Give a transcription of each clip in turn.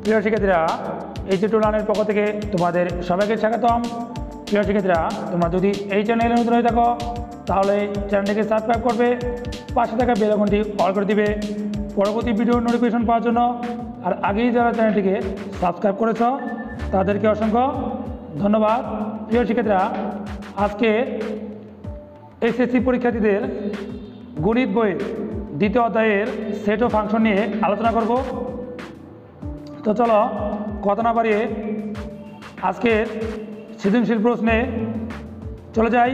প্রিয় শিক্ষার্থীরা, এই টিউটোরিয়ালের পক্ষ থেকে তোমাদের সবাইকে স্বাগতম। প্রিয় শিক্ষার্থীরা, তোমরা যদি এই চ্যানেলে নতুন হয়ে থাকো তাহলে চ্যানেলটিকে সাবস্ক্রাইব করবে, পাশে থাকা বেল আইকনটি অল করে দিবে পরবর্তী ভিডিওর নোটিফিকেশন পাওয়ার জন্য। আর আগেই যারা চ্যানেলটিকে সাবস্ক্রাইব করেছ তাদেরকে অসংখ্য ধন্যবাদ। প্রিয় শিক্ষার্থীরা, আজকে এসএসসি পরীক্ষার্থীদের গণিত বইয়ের দ্বিতীয় অধ্যায়ের সেট ও ফাংশন নিয়ে আলোচনা করব। তো চলো কথা না বাড়িয়ে আজকের সৃজনশীল প্রশ্নে চলে যাই।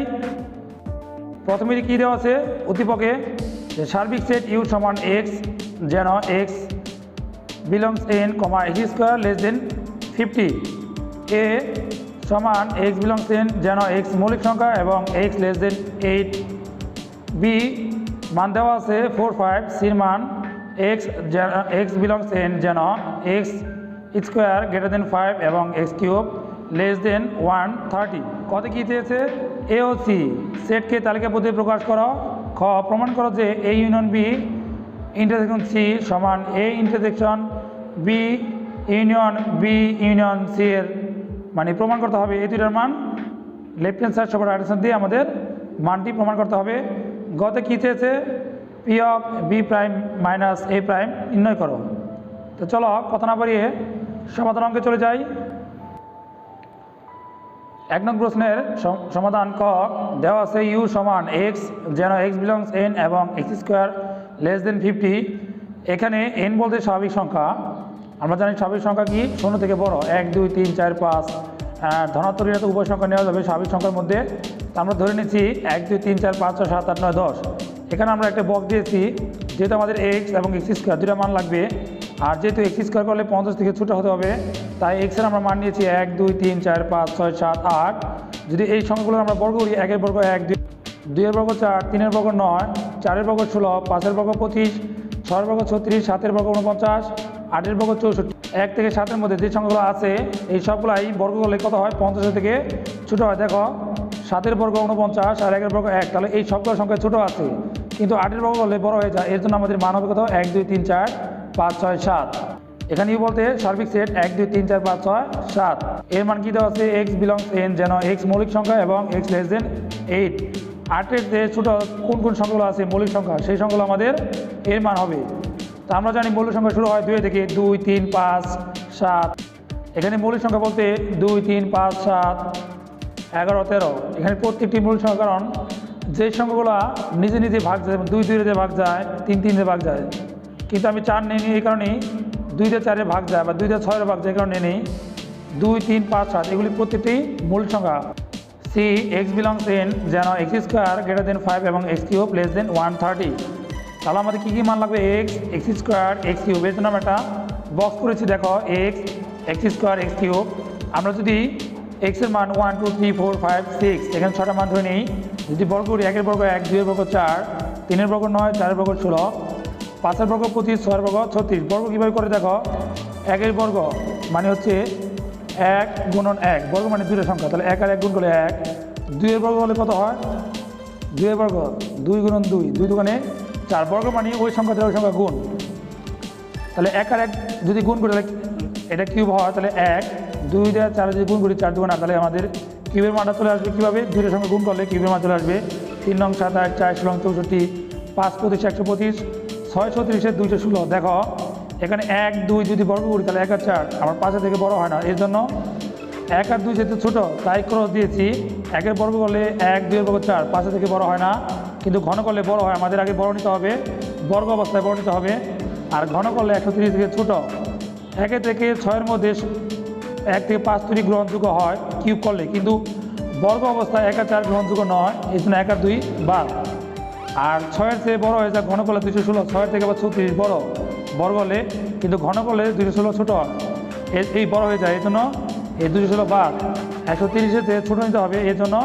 প্রথমে কী দেওয়া আছে উদ্দীপকে, যে সার্বিক সেট ইউ সমান এক্স যেন x belongs N x square less than 50, এ সমান এক্স বিলংস এন যেন এক্স মৌলিক সংখ্যা এবং এক্স লেস দেন 8, বি মান দেওয়া আছে 4, 5, সির মান এক্স বিলংস এন যেন এক্স স্কোয়ার গ্রেটার দেন 5 এবং এক্স কিউব লেস দেন 130। কত কী চেয়েছে? এ ও সি সেটকে তালিকাবদ্ধ প্রকাশ করো। খ প্রমাণ করো যে A union B intersection C সমান A intersection B union C এর মানে প্রমাণ করতে হবে এই দুইটার মান লেফট হ্যান্ড সাইড সবার রাইট সাইড দিয়ে আমাদের মানটি প্রমাণ করতে হবে। গতে কী চেয়েছে? P of B prime minus A prime নির্ণয় করো। তো চলো কথা না বাড়িয়ে সমাধান অঙ্কে চলে যাই। 1 নং প্রশ্নের সমাধান। ক দেওয়া আছে ইউ সমান এক্স যেন এক্স বিলংস এন এবং এক্স স্কোয়ার লেস দেন 50। এখানে এন বলতে স্বাভাবিক সংখ্যা। আমরা জানি স্বাভাবিক সংখ্যা কি? 0 থেকে বড়, 1, 2, 3, 4, 5। ধনাত্মক ঋণাত্মক উভয় সংখ্যা নেওয়া যাবে স্বাভাবিক সংখ্যার মধ্যে। আমরা ধরে নিচ্ছি 1, 2, 3, 4, 5, 6, 7, 8, 9, 10। এখানে আমরা একটা বক্স দিয়েছি, যেহেতু আমাদের এক্স এবং এক্স স্কোয়ার দুটা মান লাগবে। আর যেহেতু এক্স স্কোয়ার করলে 50 থেকে ছোটো হতে হবে, তাই এক্সের আমরা মান নিয়েছি 1, 2, 3, 4, 5, 6, 7, 8। যদি এই সংখ্যাগুলো আমরা বর্গ করি, 1 এর বর্গ 1, 2 এর বর্গ 4, 3 এর বর্গ 9, 4 এর বর্গ 16, 5 এর বর্গ 25, 6 এর বর্গ 36, 7 এর বর্গ 49, 8 এর বর্গ 64। 1 থেকে 7 এর মধ্যে যে সংখ্যাগুলো আছে এই সবগুলাই বর্গ করলে কত হয়? 50 থেকে ছোটো হয়। দেখো 7 এর বর্গ 49 আর 1 এর বর্গ 1, তাহলে এই সবগুলো সংখ্যা ছোটো আছে, কিন্তু 8 এর বর্গ করলে বড় হয়ে যায়। এর জন্য আমাদের মান হবে কত? 1, 2, 3, 4, 5, 6, 7। এখানে বলতে সার্বিক সেট 1, 2, 3, 4, 5, 6, 7। এর মান কী দেওয়া আছে? এক্স বিলংস এন যেন এক্স মৌলিক সংখ্যা এবং এক্স লেস দেন 8। 8-এর যে ছোটো কোন কোন সংখ্যাগুলো আছে মৌলিক সংখ্যা, সেই সংখ্যাগুলো আমাদের এর মান হবে। তা আমরা জানি মৌলিক সংখ্যা শুরু হয় 2 থেকে, 2, 3, 5, 7। এখানে মৌলিক সংখ্যা বলতে 2, 3, 5, 7, 11, 13। এখানে প্রত্যেকটি মৌলিক সংখ্যা, কারণ যে সংখ্যাগুলো নিজে নিজে ভাগ যায়, 2, 2 ভাগ যায়, 3, 3 ভাগ যায়, কিন্তু আমি 4 নিই এই কারণেই 2, 4 ভাগ যায়, বা 2, 6 ভাগ যায় এই কারণে নেই। 2, 3, 5, 7 এগুলি প্রত্যেকটি মৌলিক সংখ্যা। সি এক্স বিলংস এন যেন এক্স স্কোয়ার গ্রেটার দেন 5 এবং এক্স কিউব লেস দেন 130। তাহলে আমাদের কী কী মান লাগবে? X square, x cube. এর জন্য আমরা একটা বক্স করেছি। দেখো এক্স স্কোয়ার, এক্স কিউব। আমরা যদি এক্সের মান 1, 2, 3, 4, 5, 6 এখানে 6টা মান ধরে নিই। যদি বর্গ করি 1 এর বর্গ 1, 2 এর বর্গ 4, 3 এর বর্গ 9, 4 এর বর্গ 16, 5 এর বর্গ 25, 6 এর বর্গ 36। বর্গ কীভাবে করে? দেখো 1 এর বর্গ মানে হচ্ছে 1 গুণন 1, বর্গ মানে দুটো সংখ্যা, তাহলে 1 আর 1 গুণ করলে 1। 2 এর বর্গ হলে কত হয়? 2 এর বর্গ 2 গুণন 2, 2 দুগুণে 4, বর্গ মানে ওই সংখ্যাতে ওই সংখ্যা গুণ। তাহলে 1 আর 1 যদি গুণ করি তাহলে এটা কিউব হয়, তাহলে 1, 2 দিয়ে 4 যদি গুণ করি 4 দুগুণা, তাহলে আমাদের কিউবের মানটা চলে আসবে কীভাবে? দুইটা সংখ্যা গুণ করলে কিউবের মান চলে আসবে 3 নং 7, 8, 4 16, 64, 5 25, 125, 6 36, 216। দেখো এখানে 1, 2 যদি বর্গ করি তাহলে 1 আর 4 আমার 5 থেকে বড় হয় না। এর জন্য 1 আর 2 যেহেতু ছোটো তাই ক্রস দিয়েছি। 1 এর বর্গ করলে 1, 2 এর বর্গ 4, 5 থেকে বড় হয় না, কিন্তু ঘন করলে বড় হয়। আমাদের আগে বড় নিতে হবে, বর্গ অবস্থায় বড় নিতে হবে। আর ঘন করলে 130 থেকে ছোটো। 1 থেকে 6 এর মধ্যে 1 থেকে 5 তৈরি গ্রহণযোগ্য হয় কিউব করলে, কিন্তু বর্গ অবস্থায় 1 আর 4 গ্রহণযোগ্য নয়। এই জন্য 1 আর 2 বাদ। আর 6 এর চেয়ে বড় হয়ে যায় ঘন করলে 216, 6 থেকে আবার 36 বড় বর্গ হলে, কিন্তু ঘন করলে 216 ছোটো হয়, এই বড় হয়ে যায়। এই জন্য এই 216 বাদ। 130-এর চেয়ে ছোটো নিতে হবে, এর জন্য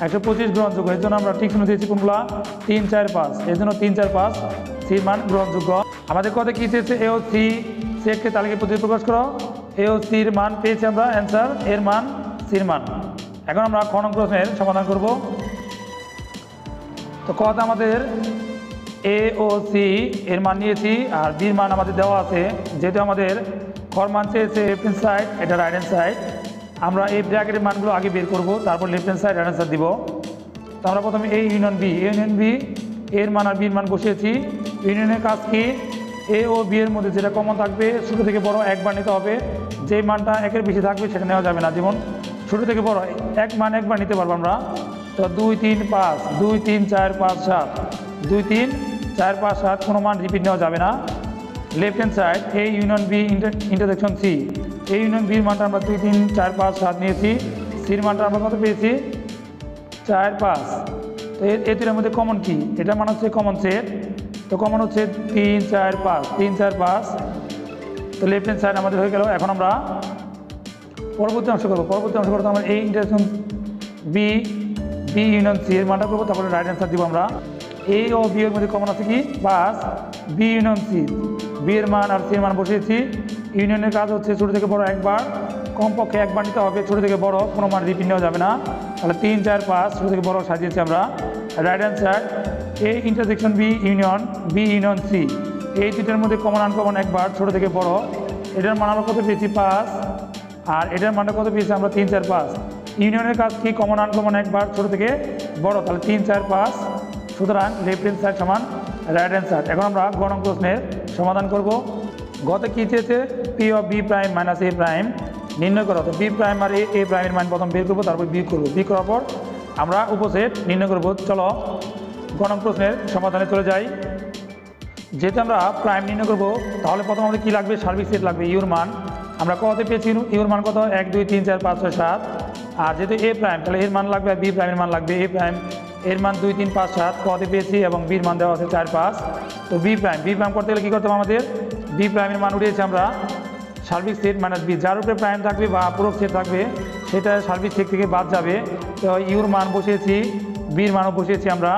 125 গ্রহণযোগ্য। এর জন্য আমরা ঠিক শুনে দিয়েছি কোনগুলা? 3, 4, 5। এর জন্য 3, 4, 5 সির মান গ্রহণযোগ্য। আমাদের কথা কী চেয়েছে? এ ও সি সেটকে তালিকায় প্রকাশ করো। এ ও সির মান পেয়েছি আমরা, অ্যান্সার এর মান সির মান। এখন আমরা খ নং প্রশ্নের সমাধান করব। তো কথা আমাদের এ ও সি এর মান নিয়েছি, আর বির মান আমাদের দেওয়া আছে। যেহেতু আমাদের ক ফর মান চেয়েছে লেফট হ্যান্ড সাইড, এটা রাইট হ্যান্ড সাইড। আমরা এই ব্র্যাকেটের মানগুলো আগে বের করব, তারপর left hand side right hand side দিব। তো আমরা প্রথমে এ ইউনিয়ন বি, এর মান আর বির মান বসিয়েছি। ইউনিয়নের কাজ কি, এ ও বি এর মধ্যে যেটা কমন থাকবে ছোটো থেকে বড় একবার নিতে হবে। যে মানটা একের বেশি থাকবে সেটা নেওয়া যাবে না। যেমন ছোটো থেকে বড় একবার নিতে পারবো আমরা। তো 2 3 5, 2 3 4 5 7, 2 3 4 5 7, কোনো মান রিপিট নেওয়া যাবে না। Left hand side A union B intersection C, এই ইউনিয়ন বির মানটা আমরা 2 3 4 5 7 নিয়েছি। সির মানটা আমরা কত পেয়েছি 4 5। তো এই দুটোর মধ্যে কমন কি, এটা মান হচ্ছে কমন সেট। তো কমন হচ্ছে 3 4 5, 3 4 5। তো লেফট হ্যান্ড সাইড আমাদের হয়ে গেল। এখন আমরা পরবর্তী অংশ করবো। পরবর্তী অংশ করতে আমরা এই ইন্টারসেকশন বি ইউনিয়ন সি এর মানটা করবো, তারপরে রাইট অ্যান্সার দিব আমরা। এ ও বি এর মধ্যে কমন আছে কি পাস, বি ইউনিয়ন সি, বি এর মান আর সি এর মান বসিয়েছি। ইউনিয়নের কাজ হচ্ছে ছোটো থেকে বড় একবার, কমপক্ষে একবার নিতে হবে। ছোটো থেকে বড় কোনো মান রিপিট নেওয়া যাবে না। তাহলে 3 4 5 ছোটো থেকে বড় সাজিয়েছি আমরা। Right answer A intersection B union C, এই দুটোর মধ্যে কমন আনকমন একবার, ছোটো থেকে বড়। এটার মান আমরা কত পেয়েছি 5, আর এটার মানটা কত পেয়েছি আমরা 3 4 5। ইউনিয়নের কাজ কি, কমন আনকমন একবার, ছোটো থেকে বড়। তাহলে 3 4 5, সুতরাং লেফট হ্যান্ড সাইড সমান রাইট হ্যান্ড সাইড। এখন আমরা গ নং প্রশ্নের সমাধান করব। গতে কী চেয়েছে, P of B prime minus A prime নির্ণয় করা। তো বি প্রাইম আর এ প্রাইমের মান প্রথম বের করবো, তারপর বি করবো। বি করার পর আমরা উপসেট নির্ণয় করব। চলো গ নং প্রশ্নের সমাধানে চলে যাই। যেহেতু আমরা প্রাইম নির্ণয় করবো, তাহলে প্রথম আমাদের কী লাগবে, সার্বিক সেট লাগবে। ইউর মান আমরা কত পেয়েছি, ইউর মান কত 1 2 3 4 5 6 7। আর যেহেতু এ প্রাইম, তাহলে এর মান লাগবে, আর বি প্রাইমের মান লাগবে। এ প্রাইম এর মান 2 3 5 7 কতে পেয়েছি, এবং বির মান দেওয়া আছে 4 5। তো বি প্রাইম করতে গেলে কী করতে হবে আমাদের, বি প্রাইমের মান উঠিয়েছি আমরা সার্বিক সেট মাইনাস বি। যার উপরে প্রাইম থাকবে বা পুরো সেট থাকবে সেটা সার্বিক সেট থেকে বাদ যাবে। তো ইউর মান বসিয়েছি, বির মানও বসিয়েছি আমরা।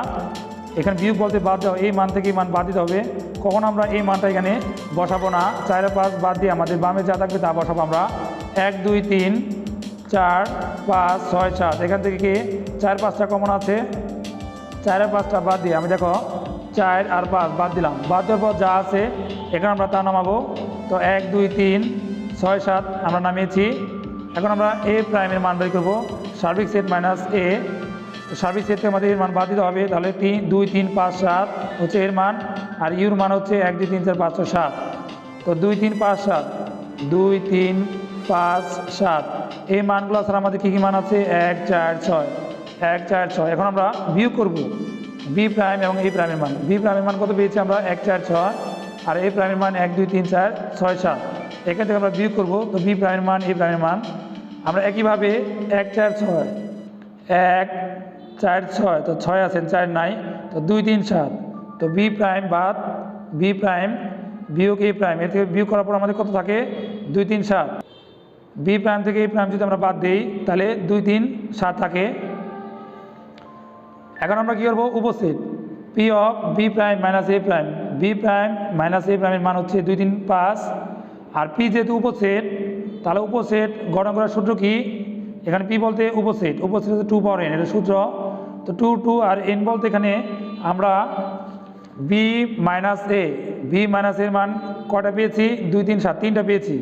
এখানে বিয়োগ বলতে বাদ দাও, এই মান থেকে এই মান বাদ দিতে হবে। কখন আমরা এই মানটা এখানে বসাবো না, 4 5 বাদ দিয়ে আমাদের বামে যা থাকবে তা বসাবো আমরা। 1 2 3 4 5 6 7, এখান থেকে কি 4 5টা কমন আছে, 4 আর 5টা বাদ দিয়ে আমি দেখো 4 আর 5 বাদ দিলাম। বাদ দেওয়ার পর যা আছে এখানে আমরা তা নামাবো। তো 1 2 3 6 7 আমরা নামিয়েছি। এখন আমরা এ প্রাইমের মান বের করবো, সার্বিক সেট মাইনাস এ। সার্বিক সেট থেকে আমাদের এর মান বাদ দিতে হবে। তাহলে 2 3 5 7 হচ্ছে এর মান, আর ইউর মান হচ্ছে 1 2 3 4 5 6 7। তো 2 3 5 7, 2 3 5 7, এই মানগুলো ছাড়া আমাদের কী কী মান আছে, 1 4 6, 1 4 6। এখন আমরা বিয়োগ করব বি প্রাইম এবং এ প্রাইমের মান। বি প্রাইমের মান কত পেয়েছি আমরা 1 4 6, আর এ প্রাইমের মান 1 2 3 4 6 7। এখান থেকে আমরা বিয়োগ করব। তো বি প্রাইমের মান এ প্রাইমের মান আমরা একইভাবে 1 4 6, 1 4 6, তো 6 আছেন 4 নাই, তো 2 3 7। তো বি প্রাইম বাদ বি প্রাইম বিয়োগ এ প্রাইম, এর থেকে বিয়োগ করার পর আমাদের কত থাকে 2 3 7। বি প্রাইম থেকে এ প্রাইম যদি আমরা বাদ দিই তাহলে 2 3 7 থাকে। এখন আমরা কী করবো, উপসেট P of B prime minus A prime. B prime minus A প্রাইমের মান হচ্ছে 2 3 5, আর পি যেহেতু উপসেট, তাহলে উপসেট গঠন করার সূত্র কি, এখানে পি বলতে উপসেট হচ্ছে 2 পাওয়ার n, এটা সূত্র। তো 2 2 আর n বলতে এখানে আমরা বি মাইনাস এর মান কয়টা পেয়েছি, 2 3 7, 3টা পেয়েছি।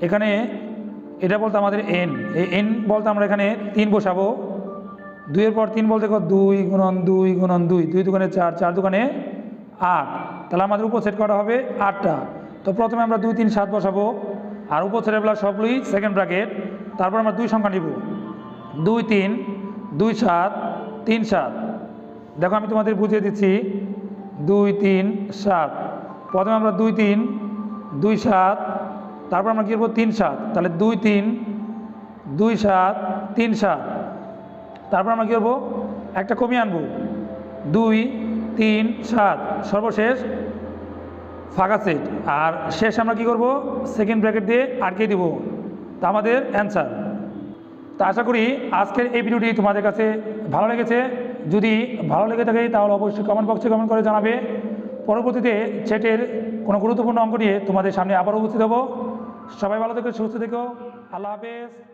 এখানে এটা বলতে আমাদের n, এই n বলতে আমরা এখানে 3 বসাবো। 2 এর পর 3 বলতে 2 গুণন 2 গুণন 2, 2 দুগুণে 4, 4 দুগুণে 8। তাহলে আমাদের উপসেট করা হবে 8টা। তো প্রথমে আমরা 2 3 7 বসাবো, আর উপসেটের বেলা সবগুলোই সেকেন্ড ব্র্যাকেট। তারপর আমরা 2 সংখ্যা নিব, 2 3 2 7 3 7। দেখো আমি তোমাদের বুঝিয়ে দিচ্ছি, 2 3 7। প্রথমে আমরা 2 3 2 7, তারপর আমরা কী করবো 3 7। তাহলে 2 3 2 7 3 7। তারপর আমরা কী করবো, একটা কমিয়ে আনবো, 2 3 7, সর্বশেষ ফাঁকা সেট। আর শেষ আমরা কী করবো, সেকেন্ড ব্র্যাকেট দিয়ে আটকে দিব। তা আমাদের অ্যান্সার। তা আশা করি আজকের এই ভিডিওটি তোমাদের কাছে ভালো লেগেছে। যদি ভালো লেগে থাকে তাহলে অবশ্যই কমেন্ট বক্সে কমেন্ট করে জানাবে। পরবর্তীতে সেটের কোনো গুরুত্বপূর্ণ অঙ্ক নিয়ে তোমাদের সামনে আবার উপস্থিত হব। সবাই ভালো থেকো, সুস্থ থেকো, আল্লাহ হাফেজ।